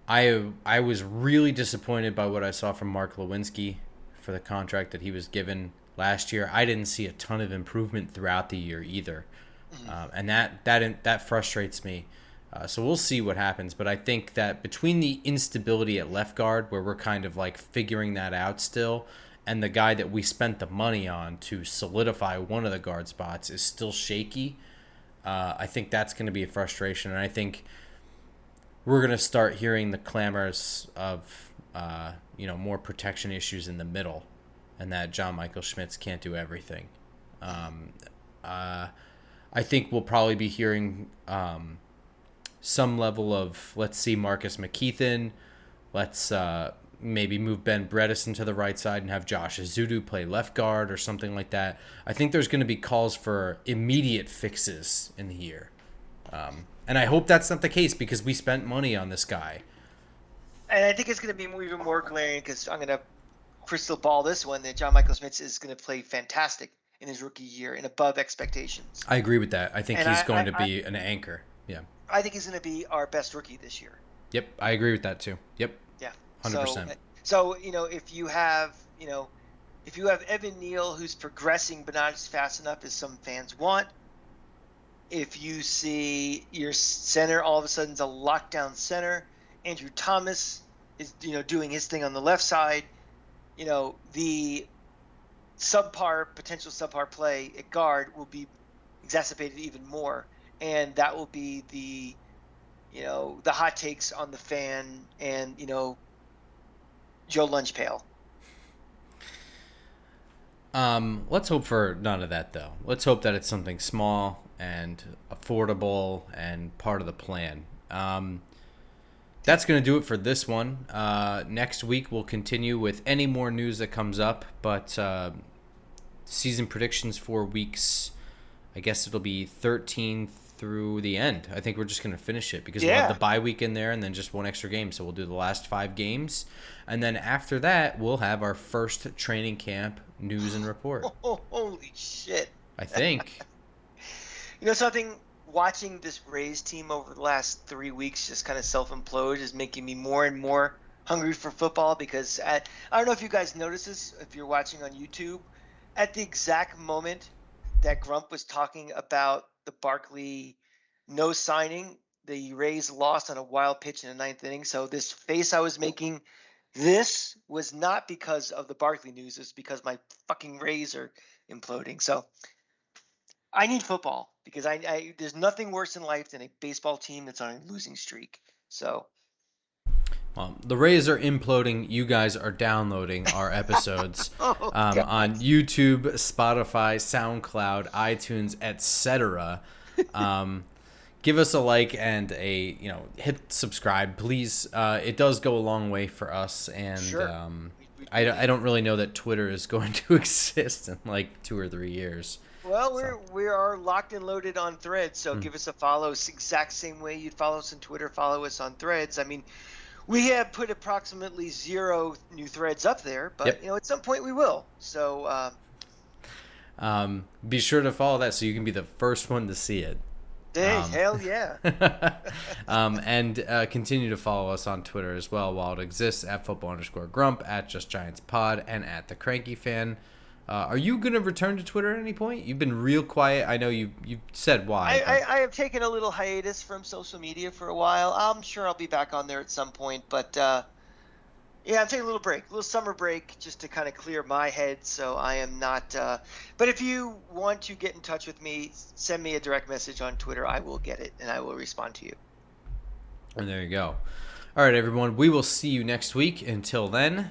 I was really disappointed by what I saw from Mark Lewinsky for the contract that he was given last year. I didn't see a ton of improvement throughout the year either. And that frustrates me. So we'll see what happens. But I think that between the instability at left guard, where we're kind of like figuring that out still, and the guy that we spent the money on to solidify one of the guard spots is still shaky, I think that's going to be a frustration. And I think we're going to start hearing the clamors of more protection issues in the middle, and that John Michael Schmitz can't do everything. I think we'll probably be hearing some level of, let's see Marcus McKeithen, let's maybe move Ben Bredesen to the right side and have Josh Azudu play left guard or something like that. I think there's going to be calls for immediate fixes in the year. And I hope that's not the case, because we spent money on this guy. And I think it's going to be even more glaring, because I'm going to crystal ball this one, that John Michael Schmitz is going to play fantastic in his rookie year and above expectations. I agree with that. I think he's going to be an anchor. Yeah. I think he's going to be our best rookie this year. Yep, I agree with that too. Yep. Yeah. 100%. So if you have Evan Neal, who's progressing but not as fast enough as some fans want, if you see your center all of a sudden is a lockdown center, Andrew Thomas is doing his thing on the left side, the potential subpar play at guard will be exacerbated even more, and that will be the hot takes on the fan and Joe Lunchpail. Let's hope for none of that, though. Let's hope that it's something small and affordable and part of the plan. That's going to do it for this one. Next week we'll continue with any more news that comes up, but season predictions for weeks, I guess it'll be 13 through the end. I think we're just going to finish it, because we'll have the bye week in there and then just one extra game. So we'll do the last 5 games. And then after that, we'll have our first training camp news and report. Oh, holy shit. I think. Something, watching this Rays team over the last 3 weeks just kind of self-implode is making me more and more hungry for football, because I don't know if you guys noticed this, if you're watching on YouTube, at the exact moment that Grump was talking about the Barkley no signing, the Rays lost on a wild pitch in the 9th inning. So this face I was making, this was not because of the Barkley news. It's because my fucking Rays are imploding. So I need football, because I there's nothing worse in life than a baseball team that's on a losing streak. So. Well, the Rays are imploding. You guys are downloading our episodes on YouTube, Spotify, SoundCloud, iTunes, etc. Give us a like and hit subscribe, please. It does go a long way for us, and Sure. I don't really know that Twitter is going to exist in like 2 or 3 years. Well, we are locked and loaded on Threads, so give us a follow. Exact same way you'd follow us on Twitter, follow us on Threads. I mean, we have put approximately 0 new threads up there, but Yep. at some point we will. So be sure to follow that so you can be the first one to see it. hey, hell yeah. And continue to follow us on Twitter as well while it exists at @football_grump, at @JustGiantsPod, and at the Cranky Fan. Are you going to return to Twitter at any point? You've been real quiet. I know you said why. I have taken a little hiatus from social media for a while. I'm sure I'll be back on there at some point, but yeah, I'm taking a little break, a little summer break, just to kind of clear my head. So I am not. But if you want to get in touch with me, send me a direct message on Twitter. I will get it, and I will respond to you. And there you go. All right, everyone. We will see you next week. Until then,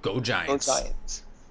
go Giants. Go Giants.